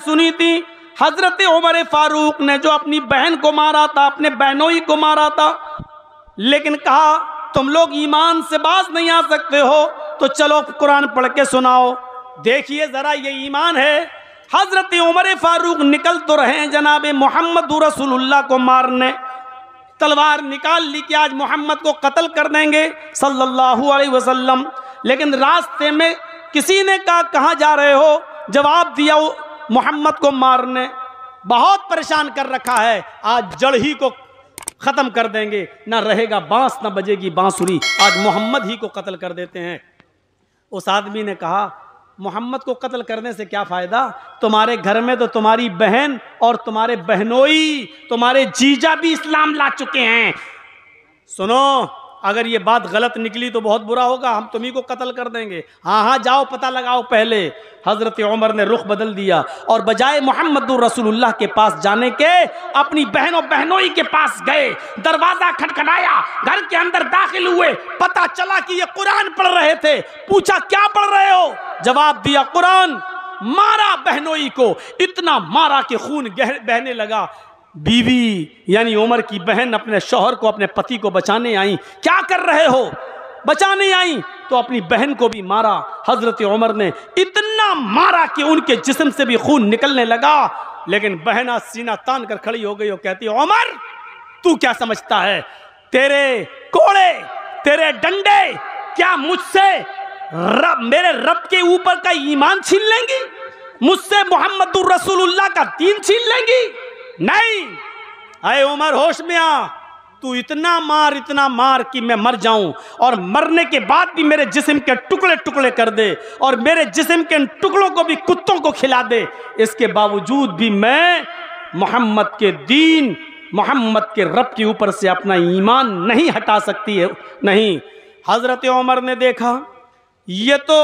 सुनी थी हजरत उमर फारूक ने जो अपनी बहन को मारा था, अपने बहनोई को मारा था, लेकिन कहा तुम लोग ईमान से बाज नहीं आ सकते हो तो चलो कुरान पढ़ के सुनाओ। देखिए जरा ये ईमान है। हजरत उमर फारूक निकल तो रहे हैं जनाब मोहम्मद रसूलुल्लाह को मारने, तलवार निकाल ली कि आज मोहम्मद को कत्ल कर देंगे सल्लल्लाहु अलैहि वसल्लम। लेकिन रास्ते में किसी ने कहा कहाँ जा रहे हो? जवाब दिया मोहम्मद को मारने। बहुत परेशान कर रखा है, आज जड़ ही को खत्म कर देंगे, ना रहेगा बांस ना बजेगी बांसुरी, आज मोहम्मद ही को कत्ल कर देते हैं। उस आदमी ने कहा मोहम्मद को कत्ल करने से क्या फायदा, तुम्हारे घर में तो तुम्हारी बहन और तुम्हारे बहनोई, तुम्हारे जीजा भी इस्लाम ला चुके हैं। सुनो, अगर ये बात गलत निकली तो बहुत बुरा होगा, हम तुम्ही को कत्ल कर देंगे। हाँ हाँ जाओ पता लगाओ पहले। हजरत उमर ने रुख बदल दिया और बजाय मोहम्मद रसूलुल्लाह के पास जाने के अपनी बहनों बहनोई के पास गए। दरवाजा खटखटाया, घर के अंदर दाखिल हुए, पता चला कि ये कुरान पढ़ रहे थे। पूछा क्या पढ़ रहे हो? जवाब दिया कुरान। मारा बहनोई को, इतना मारा कि खून बहने लगा। बीवी यानी उमर की बहन अपने शौहर को, अपने पति को बचाने आई। क्या कर रहे हो? बचाने आई तो अपनी बहन को भी मारा। हजरत उमर ने इतना मारा कि उनके जिस्म से भी खून निकलने लगा। लेकिन बहना सीना तान कर खड़ी हो गई और कहती है उमर तू क्या समझता है, तेरे कोड़े तेरे डंडे क्या मुझसे मेरे रब के ऊपर का ईमान छीन लेंगी? मुझसे मोहम्मद रसूलुल्लाह का दीन छीन लेंगी? नहीं। अरे उमर होश में आ, तू इतना मार कि मैं मर जाऊं और मरने के बाद भी मेरे जिस्म के टुकड़े टुकड़े कर दे और मेरे जिस्म के टुकड़ों को भी कुत्तों को खिला दे। इसके बावजूद भी मैं मोहम्मद के दीन, मोहम्मद के रब के ऊपर से अपना ईमान नहीं हटा सकती है। नहीं। हजरत उमर ने देखा ये तो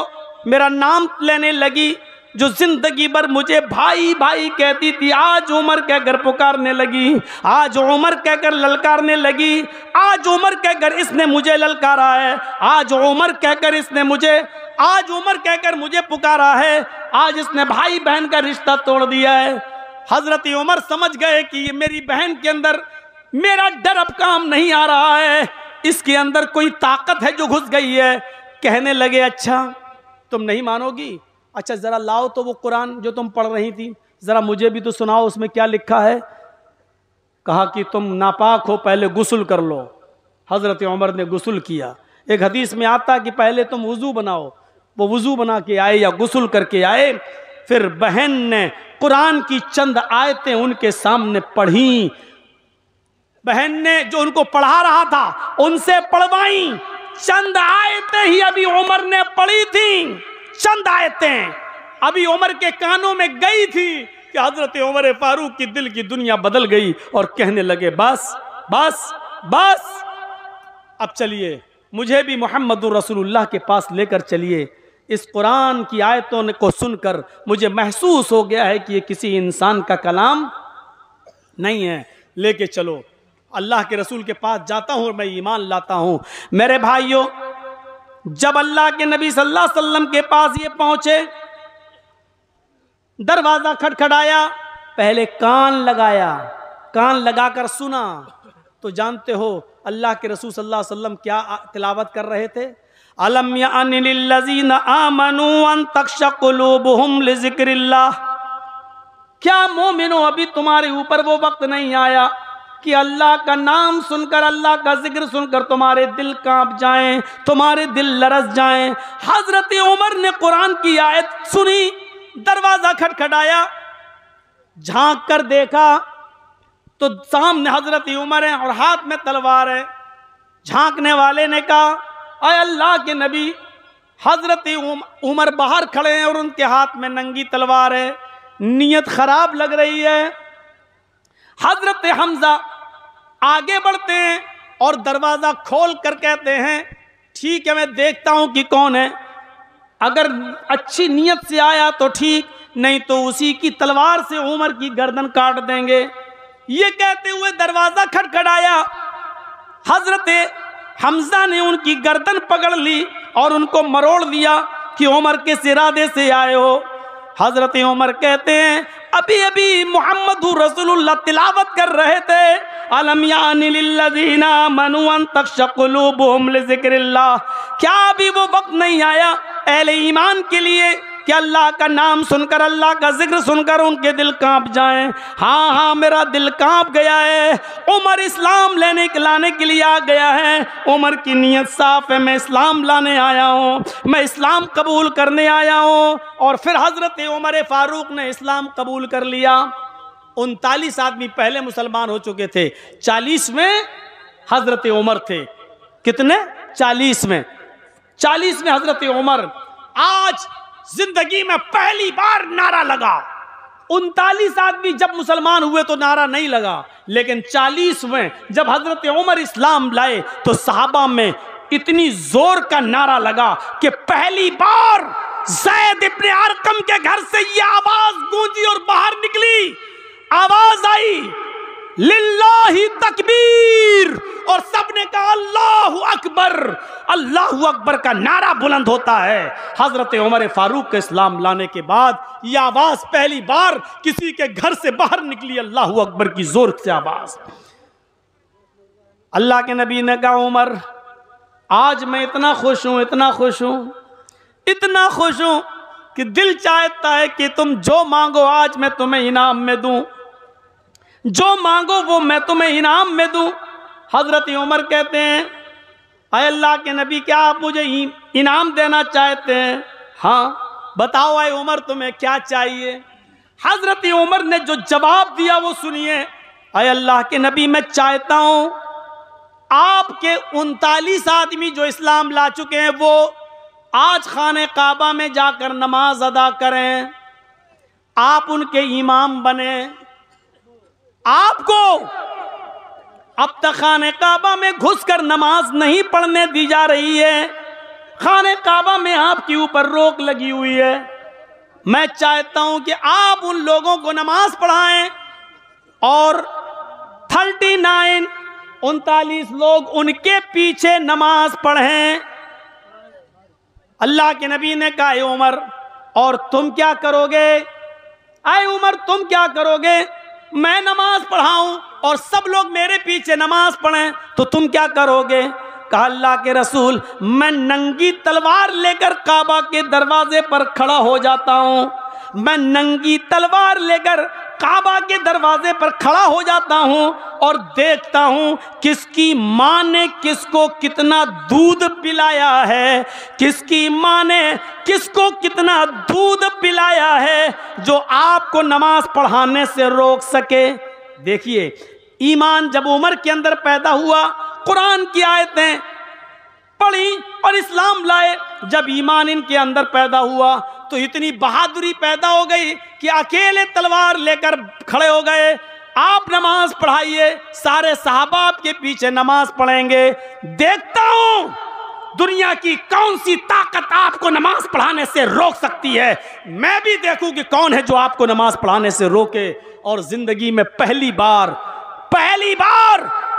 मेरा नाम लेने लगी, जो जिंदगी भर मुझे भाई भाई कहती थी, आज उमर कहकर पुकारने लगी, आज उमर कहकर ललकारने लगी, आज उमर कहकर इसने मुझे ललकारा है, आज उमर कहकर इसने मुझे, आज उमर कहकर मुझे पुकारा है, आज इसने भाई बहन का रिश्ता तोड़ दिया है। हजरत उमर समझ गए कि ये मेरी बहन के अंदर मेरा डर अब काम नहीं आ रहा है, इसके अंदर कोई ताकत है जो घुस गई है। कहने लगे अच्छा तुम नहीं मानोगी, अच्छा जरा लाओ तो वो कुरान जो तुम पढ़ रही थी जरा मुझे भी तो सुनाओ, उसमें क्या लिखा है। कहा कि तुम नापाक हो, पहले गुस्ल कर लो। हजरत उमर ने गुस्ल किया। एक हदीस में आता कि पहले तुम वुजू बनाओ, वो वुजू बना के आए या गुस्ल करके आए। फिर बहन ने कुरान की चंद आयतें उनके सामने पढ़ी। बहन ने जो उनको पढ़ा रहा था उनसे पढ़वाई। चंद आयतें ही अभी उमर ने पढ़ी थी, चंद आयतें अभी उमर के कानों में गई थी कि हजरत उमर फारूक की दिल की दुनिया बदल गई और कहने लगे बस बस बस, अब चलिए मुझे भी मोहम्मद रसूलुल्लाह के पास लेकर चलिए। इस कुरान की आयतों को सुनकर मुझे महसूस हो गया है कि ये किसी इंसान का कलाम नहीं है, लेके चलो। अल्लाह के रसूल के पास जाता हूँ, मैं ईमान लाता हूँ। मेरे भाइयों, जब अल्लाह के नबी सल्लल्लाहु अलैहि वसल्लम के पास ये पहुंचे, दरवाजा खटखटाया, पहले कान लगाया, कान लगाकर सुना तो जानते हो अल्लाह के रसूल सल्लल्लाहु अलैहि वसल्लम क्या तिलावत कर रहे थे। अलम यानि लिल्लज़ीना आमनू अन तख्शअ क़ुलूबुहुम लिज़िक्रिल्लाह, क्या मोमिनो अभी तुम्हारे ऊपर वो वक्त नहीं आया कि अल्लाह का नाम सुनकर, अल्लाह का जिक्र सुनकर तुम्हारे दिल कांप जाएं, तुम्हारे दिल लरस जाएं। हजरत उमर ने कुरान की आयत सुनी, दरवाजा खटखटाया, झांक कर देखा तो सामने हजरत उमर है और हाथ में तलवार है। झांकने वाले ने कहा अय अल्लाह के नबी, हजरत उमर बाहर खड़े हैं और उनके हाथ में नंगी तलवार है, नीयत खराब लग रही है। हजरत हमजा आगे बढ़ते हैं और दरवाजा खोल कर कहते हैं ठीक है मैं देखता हूं कि कौन है, अगर अच्छी नीयत से आया तो ठीक, नहीं तो उसी की तलवार से उमर की गर्दन काट देंगे। ये कहते हुए दरवाजा खटखटाया, हजरत हमजा ने उनकी गर्दन पकड़ ली और उनको मरोड़ दिया कि उमर किस इरादे से आए हो। हजरत उमर कहते हैं अभी अभी मोहम्मदुर रसूलुल्लाह तिलावत कर रहे थे, अलम यानि लिल्लज़ीना आमनू अन तख़्शअ क़ुलूबुहुम लिज़िक्रिल्लाह। क्या अभी वो वक्त नहीं आया अहले ईमान के लिए कि अल्लाह का नाम सुनकर, अल्लाह का जिक्र सुनकर उनके दिल कांप जाएं? हाँ हाँ, मेरा दिल कांप गया है। उमर इस्लाम लाने के लिए आ गया है। उमर की नीयत साफ है, मैं इस्लाम लाने आया हूँ, मैं इस्लाम कबूल करने आया हूँ। और फिर हज़रत उमर फारूक ने इस्लाम कबूल कर लिया। 39 आदमी पहले मुसलमान हो चुके थे, 40 में हज़रत उमर थे। कितने? 40 में। 40 में हज़रत उमर। आज जिंदगी में पहली बार नारा लगा। 39 आदमी जब मुसलमान हुए तो नारा नहीं लगा, लेकिन 40 में जब हजरत उमर इस्लाम लाए तो सहाबा में इतनी जोर का नारा लगा कि पहली बार ज़ैद इब्ने अरकम के घर से ये आवाज गूंजी और बाहर निकली, आवाज आई लिल्लाही तकबीर, और सबने कहा अल्लाहु अकबर। अल्लाहु अकबर का नारा बुलंद होता है। हजरत उमर फारूक के इस्लाम लाने के बाद यह आवाज पहली बार किसी के घर से बाहर निकली, अल्लाहु अकबर की जोर से आवाज। अल्लाह के नबी ने कहा उमर, आज मैं इतना खुश हूं, इतना खुश हूं, इतना खुश हूं कि दिल चाहता है कि तुम जो मांगो आज मैं तुम्हें इनाम में दूं, जो मांगो वो मैं तुम्हें इनाम में दूं। हजरत उमर कहते हैं, अय अल्लाह के नबी, क्या आप मुझे इनाम देना चाहते हैं? हाँ बताओ अय उमर तुम्हें क्या चाहिए? हजरत उमर ने जो जवाब दिया वो सुनिए। अय अल्लाह के नबी, मैं चाहता हूं आपके 39 आदमी जो इस्लाम ला चुके हैं वो आज खाने काबा में जाकर नमाज अदा करें, आप उनके इमाम बने। आपको अब तक खाने काबा में घुसकर नमाज नहीं पढ़ने दी जा रही है, खाने काबा में आपके ऊपर रोक लगी हुई है। मैं चाहता हूं कि आप उन लोगों को नमाज पढ़ाएं और 39 लोग उनके पीछे नमाज पढ़ें। अल्लाह के नबी ने कहा, ऐ उमर, और तुम क्या करोगे? ऐ उमर, तुम क्या करोगे? मैं नमाज पढ़ाऊं और सब लोग मेरे पीछे नमाज पढ़ें तो तुम क्या करोगे? कहा, अल्लाह के रसूल, मैं नंगी तलवार लेकर काबा के दरवाजे पर खड़ा हो जाता हूं। मैं नंगी तलवार लेकर काबा के दरवाजे पर खड़ा हो जाता हूं और देखता हूं किसकी मां ने किसको कितना दूध पिलाया है, किसकी मां ने किसको कितना दूध पिलाया है जो आपको नमाज पढ़ाने से रोक सके। देखिए, ईमान जब उमर के अंदर पैदा हुआ, कुरान की आयतें पढ़ी और इस्लाम लाए, जब ईमान इनके अंदर पैदा हुआ तो इतनी बहादुरी पैदा हो गई कि अकेले तलवार लेकर खड़े हो गए। आप नमाज पढ़ाइए, सारे सहाबा आपके पीछे नमाज पढ़ेंगे। देखता हूं दुनिया की कौन सी ताकत आपको नमाज पढ़ाने से रोक सकती है। मैं भी देखूं कि कौन है जो आपको नमाज पढ़ाने से रोके। और जिंदगी में पहली बार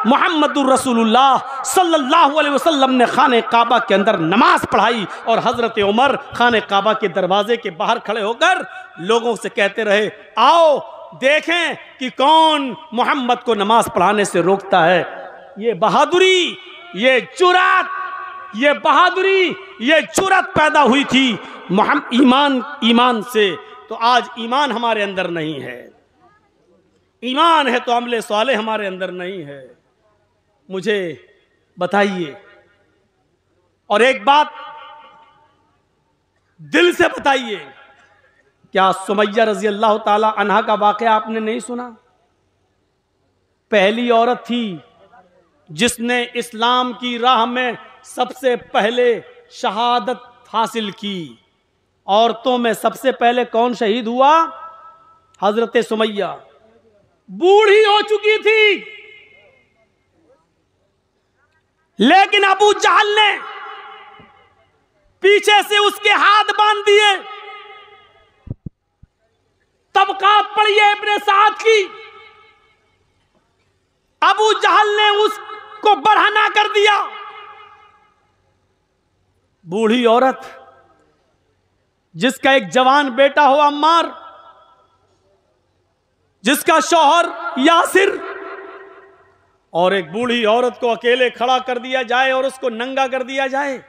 मुहम्मदुर रसूलुल्लाह सल्लल्लाहु अलैहि वसल्लम ने खाने काबा के अंदर नमाज पढ़ाई और हजरत उमर खाने काबा के दरवाजे के बाहर खड़े होकर लोगों से कहते रहे, आओ देखें कि कौन मोहम्मद को नमाज पढ़ाने से रोकता है। ये बहादुरी, ये जुर्रत, ये बहादुरी, ये जुर्रत पैदा हुई थी ईमान से। तो आज ईमान हमारे अंदर नहीं है, ईमान है तो अमले साले हमारे अंदर नहीं है। मुझे बताइए, और एक बात दिल से बताइए, क्या सुमैया रजी अल्लाह ताला अन्हा का वाक़या आपने नहीं सुना? पहली औरत थी जिसने इस्लाम की राह में सबसे पहले शहादत हासिल की। औरतों में सबसे पहले कौन शहीद हुआ? हजरत सुमैया। बूढ़ी हो चुकी थी, लेकिन अबू जहल ने पीछे से उसके हाथ बांध दिए। तबकात पड़ी है इब्ने साद की, अबू जहल ने उसको बढ़ाना कर दिया। बूढ़ी औरत जिसका एक जवान बेटा हो अम्मार, जिसका शौहर यासिर और एक बूढ़ी औरत को अकेले खड़ा कर दिया जाए और उसको नंगा कर दिया जाए,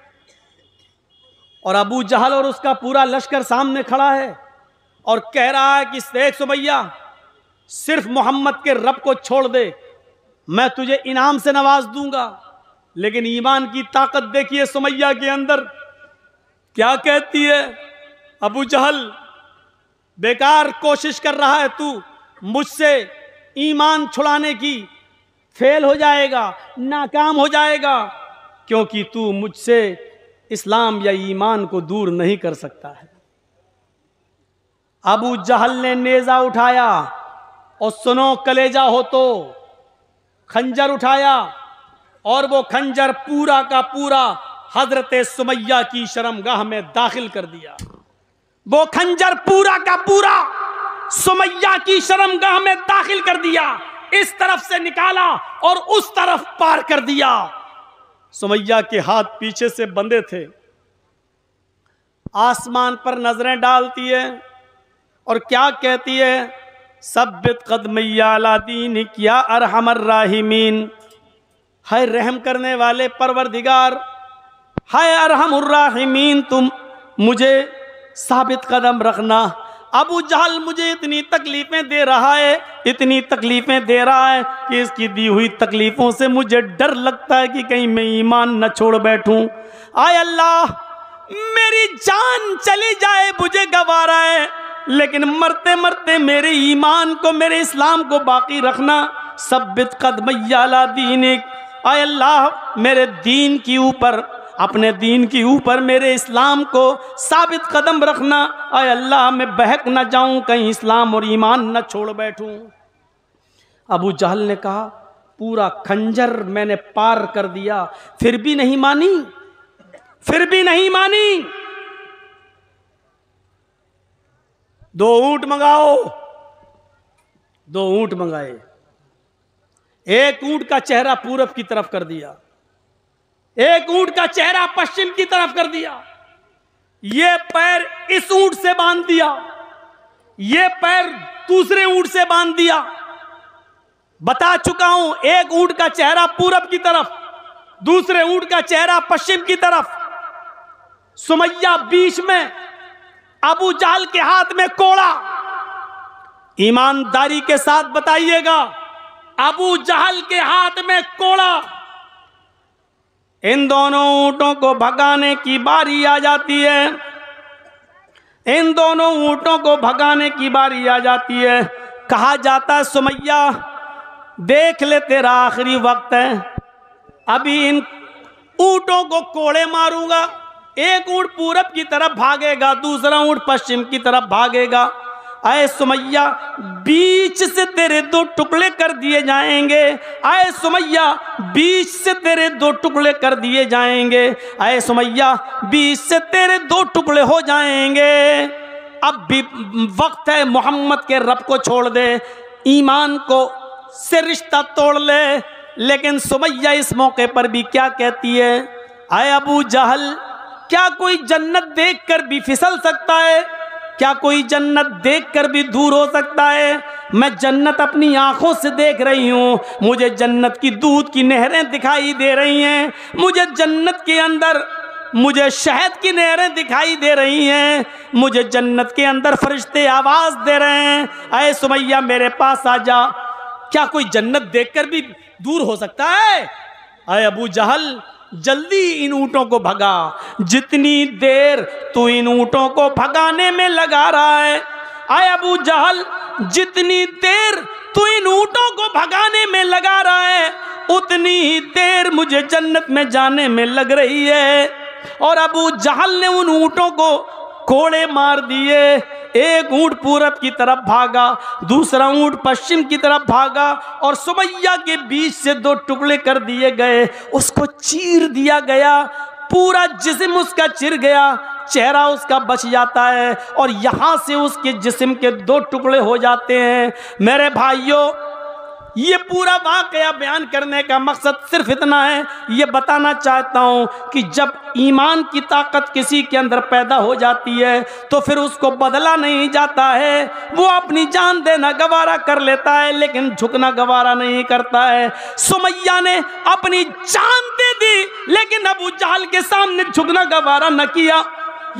और अबू जहल और उसका पूरा लश्कर सामने खड़ा है और कह रहा है कि देख सुमैया, सिर्फ मोहम्मद के रब को छोड़ दे, मैं तुझे इनाम से नवाज दूंगा। लेकिन ईमान की ताकत देखिए सुमैया के अंदर, क्या कहती है, अबू जहल बेकार कोशिश कर रहा है तू मुझसे ईमान छुड़ाने की, फेल हो जाएगा, नाकाम हो जाएगा, क्योंकि तू मुझसे इस्लाम या ईमान को दूर नहीं कर सकता है। अबू जहल ने नेजा उठाया और सुनो कलेजा हो तो खंजर उठाया, और वो खंजर पूरा का पूरा हजरत सुमैया की शर्मगाह में दाखिल कर दिया। वो खंजर पूरा का पूरा सुमैया की शर्मगाह में दाखिल कर दिया, इस तरफ से निकाला और उस तरफ पार कर दिया। सुमैया के हाथ पीछे से बंधे थे, आसमान पर नजरें डालती है और क्या कहती है, सब्बित कदमैया अला दीन क्या अरहमर राहिमीन, है रहम करने वाले परवरदिगार, है अरहमुर राहिमीन, तुम मुझे साबित कदम रखना। अबू जहल मुझे इतनी तकलीफें दे रहा है, इतनी तकलीफें दे रहा है कि इसकी दी हुई तकलीफों से मुझे डर लगता है कि कहीं मैं ईमान न छोड़ बैठूं। आय अल्लाह, मेरी जान चली जाए मुझे गवारा है, लेकिन मरते मरते मेरे ईमान को, मेरे इस्लाम को बाकी रखना। सब्बित कदमैया अला दीनिक, आय अल्लाह मेरे दीन की ऊपर, अपने दीन के ऊपर मेरे इस्लाम को साबित कदम रखना। आय अल्लाह मैं बहक न जाऊं, कहीं इस्लाम और ईमान न छोड़ बैठूं। अबू जहल ने कहा, पूरा खंजर मैंने पार कर दिया, फिर भी नहीं मानी, फिर भी नहीं मानी। 2 ऊंट मंगाओ। 2 ऊंट मंगाए, एक ऊंट का चेहरा पूरब की तरफ कर दिया, एक ऊंट का चेहरा पश्चिम की तरफ कर दिया, ये पैर इस ऊंट से बांध दिया, ये पैर दूसरे ऊंट से बांध दिया। बता चुका हूं, एक ऊंट का चेहरा पूरब की तरफ, दूसरे ऊंट का चेहरा पश्चिम की तरफ, सुमैया बीच में, अबू जहल के हाथ में कोड़ा। ईमानदारी के साथ बताइएगा, अबू जहल के हाथ में कोड़ा। इन दोनों ऊंटों को भगाने की बारी आ जाती है, इन दोनों ऊंटों को भगाने की बारी आ जाती है। कहा जाता है, सुमैया देख ले तेरा आखिरी वक्त है, अभी इन ऊंटों को कोड़े मारूंगा, एक ऊंट पूरब की तरफ भागेगा, दूसरा ऊंट पश्चिम की तरफ भागेगा। आए सुमैया, बीच से तेरे 2 टुकड़े कर दिए जाएंगे। आए सुमैया, बीच से तेरे 2 टुकड़े कर दिए जाएंगे। आए सुमैया, बीच से तेरे 2 टुकड़े हो जाएंगे। अब भी वक्त है, मोहम्मद के रब को छोड़ दे, ईमान को से रिश्ता तोड़ ले। लेकिन सुमैया इस मौके पर भी क्या कहती है, आए अबू जहल, क्या कोई जन्नत देखकर भी फिसल सकता है? क्या कोई जन्नत देखकर भी दूर हो सकता है? मैं जन्नत अपनी आंखों से देख रही हूँ, मुझे जन्नत की दूध की नहरें दिखाई दे रही हैं, मुझे जन्नत के अंदर मुझे शहद की नहरें दिखाई दे रही हैं, मुझे जन्नत के अंदर फरिश्ते आवाज दे रहे हैं, अरे सुमैया मेरे पास आ जा। क्या कोई जन्नत देखकर भी दूर हो सकता है? अरे अबू जहल, जल्दी इन ऊंटों को भगा। जितनी देर तू इन ऊंटों को भगाने में लगा रहा है, आए अबू जहल, जितनी देर तू इन ऊंटों को भगाने में लगा रहा है, उतनी ही देर मुझे जन्नत में जाने में लग रही है। और अबू जहल ने उन ऊंटों को कोड़े मार दिए। एक ऊंट पूरब की तरफ भागा, दूसरा ऊंट पश्चिम की तरफ भागा, और सुमैया के बीच से 2 टुकड़े कर दिए गए, उसको चीर दिया गया, पूरा जिस्म उसका चिर गया, चेहरा उसका बच जाता है, और यहां से उसके जिस्म के 2 टुकड़े हो जाते हैं। मेरे भाइयों, ये पूरा वाक़या बयान करने का मकसद सिर्फ इतना है, ये बताना चाहता हूँ कि जब ईमान की ताकत किसी के अंदर पैदा हो जाती है तो फिर उसको बदला नहीं जाता है। वो अपनी जान देना गवारा कर लेता है लेकिन झुकना गवारा नहीं करता है। सुमैया ने अपनी जान दे दी लेकिन अबू जहल के सामने झुकना गवारा न किया।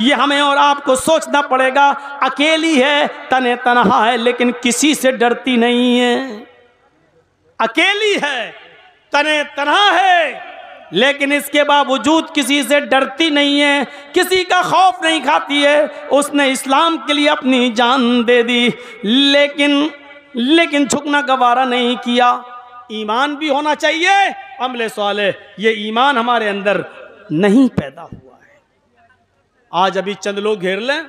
ये हमें और आपको सोचना पड़ेगा। अकेली है, तने तनहा है, लेकिन किसी से डरती नहीं है। अकेली है, तने तनहा है, लेकिन इसके बावजूद किसी से डरती नहीं है, किसी का खौफ नहीं खाती है। उसने इस्लाम के लिए अपनी जान दे दी लेकिन झुकना गवारा नहीं किया। ईमान भी होना चाहिए, अमले साले, ये ईमान हमारे अंदर नहीं पैदा हुआ है। आज अभी चंद लोग घेर लें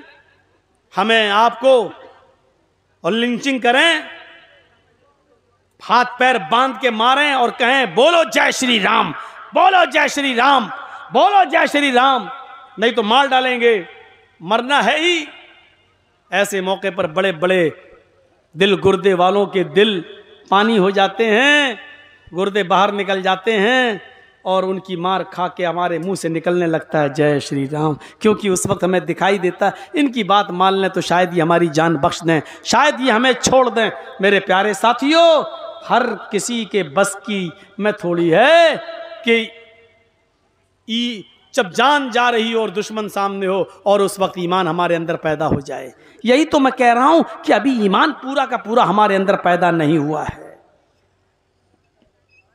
हमें आपको और लिंचिंग करें, हाथ पैर बांध के मारें और कहें बोलो जय श्री राम, बोलो जय श्री राम, बोलो जय श्री राम, नहीं तो मार डालेंगे, मरना है ही। ऐसे मौके पर बड़े बड़े दिल गुर्दे वालों के दिल पानी हो जाते हैं, गुर्दे बाहर निकल जाते हैं और उनकी मार खा के हमारे मुंह से निकलने लगता है जय श्री राम, क्योंकि उस वक्त हमें दिखाई देता है इनकी बात मान लें तो शायद ये हमारी जान बख्श दें, शायद ये हमें छोड़ दें। मेरे प्यारे साथियों, हर किसी के बस की में थोड़ी है कि जब जान जा रही हो और दुश्मन सामने हो और उस वक्त ईमान हमारे अंदर पैदा हो जाए। यही तो मैं कह रहा हूं कि अभी ईमान पूरा का पूरा हमारे अंदर पैदा नहीं हुआ है।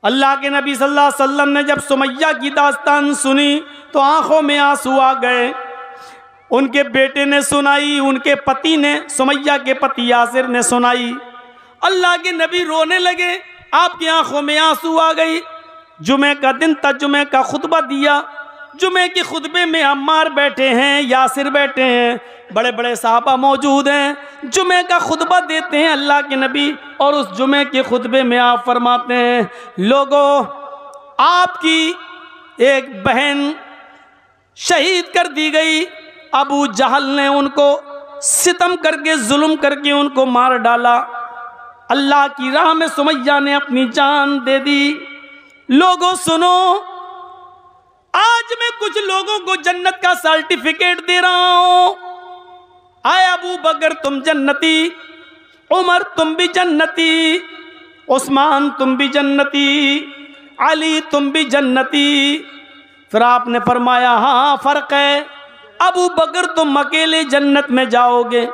अल्लाह के नबी सल्लल्लाहु अलैहि वसल्लम ने जब सुमैया की दास्तान सुनी तो आंखों में आंसू आ गए। उनके बेटे ने सुनाई, उनके पति ने, सुमैया के पति यासिर ने सुनाई। अल्लाह के नबी रोने लगे, आपकी आंखों में आंसू आ गई। जुमे का दिन था, जुमे का खुतबा दिया। जुमे के खुतबे में अम्मार बैठे हैं, यासिर बैठे हैं, बड़े बड़े साहबा मौजूद हैं। जुमे का खुतबा देते हैं अल्लाह के नबी और उस जुमे के खुतबे में आप फरमाते हैं, लोगों, आपकी एक बहन शहीद कर दी गई। अबू जहल ने उनको सितम करके, जुल्म करके उनको मार डाला। अल्लाह की राह में सुमैया ने अपनी जान दे दी। लोगों सुनो, आज मैं कुछ लोगों को जन्नत का सर्टिफिकेट दे रहा हूं। आए अबू बकर तुम जन्नती, उमर तुम भी जन्नती, उस्मान तुम भी जन्नती, अली तुम भी जन्नती। फिर आपने फरमाया हाँ फर्क है, अबू बकर तुम अकेले जन्नत में जाओगे,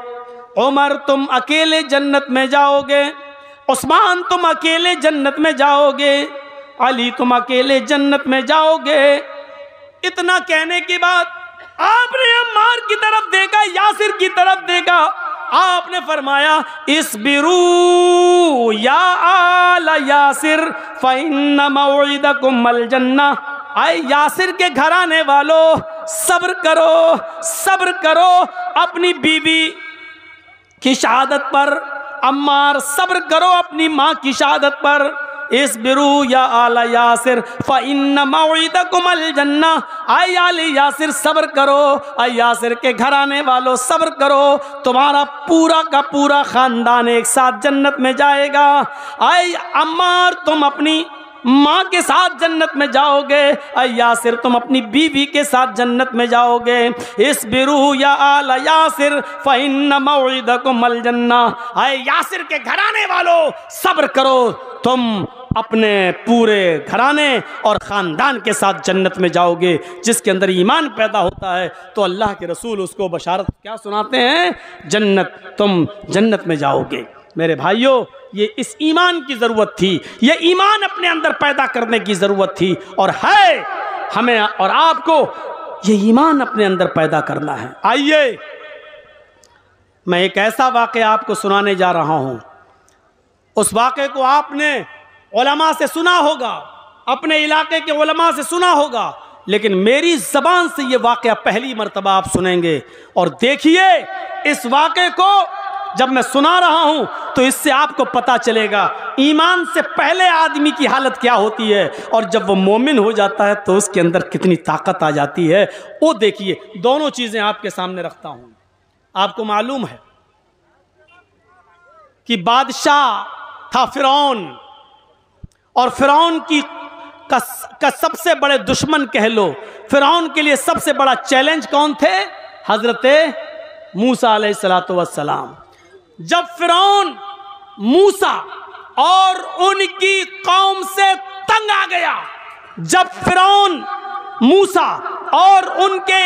उमर तुम अकेले जन्नत में जाओगे, उस्मान तुम अकेले जन्नत में जाओगे, अली तुम अकेले जन्नत में जाओगे। इतना कहने के बाद आपने अम्मार की तरफ देखा, यासिर की तरफ देखा, आपने फरमाया इस्बिरू या आला यासिर फइन्ना मौइदकुमुल जन्ना। आए यासिर के घर आने वालों, सब्र करो, सब्र करो अपनी बीवी की शहादत पर। अम्मार सब्र करो अपनी माँ की शहादत पर। इस्बिरू या आला यासिर फइन्ना मौइदकुमुल जन्ना। आए आले यासिर सब्र करो, आए यासिर के घर आने वालों सब्र करो, तुम्हारा पूरा का पूरा खानदान एक साथ जन्नत में जाएगा। आए अम्मार तुम अपनी माँ के साथ जन्नत में जाओगे, यासिर तुम अपनी बीवी के साथ जन्नत में जाओगे। इस्बिरू या आला यासिर फइन्ना मौइदकुमुल जन्ना। आए यासिर के घराने वालों सब्र करो, तुम अपने पूरे घराने और ख़ानदान के साथ जन्नत में जाओगे। जिसके अंदर ईमान पैदा होता है तो अल्लाह के रसूल उसको बशारत क्या सुनाते हैं, जन्नत, तुम जन्नत में जाओगे। मेरे भाइयों, ये इस ईमान की ज़रूरत थी, ये ईमान अपने अंदर पैदा करने की ज़रूरत थी और है हमें और आपको ये ईमान अपने अंदर पैदा करना है। आइए मैं एक ऐसा वाक़या आपको सुनाने जा रहा हूँ। उस वाक़े को आपने उलमा से सुना होगा, अपने इलाके के उलमा से सुना होगा, लेकिन मेरी ज़बान से ये वाक़या पहली मर्तबा आप सुनेंगे। और देखिए इस वाक़े को जब मैं सुना रहा हूं तो इससे आपको पता चलेगा ईमान से पहले आदमी की हालत क्या होती है और जब वो मोमिन हो जाता है तो उसके अंदर कितनी ताकत आ जाती है। वो देखिए, दोनों चीज़ें आपके सामने रखता हूं। आपको मालूम है कि बादशाह था फिरौन, और फिरौन का सबसे बड़े दुश्मन कह लो, फिरौन के लिए सबसे बड़ा चैलेंज कौन थे? हजरत मूसा अलैहिस्सलातु वस्सलाम। जब फिरौन मूसा और उनकी कौम से तंग आ गया, जब फिरौन मूसा और उनके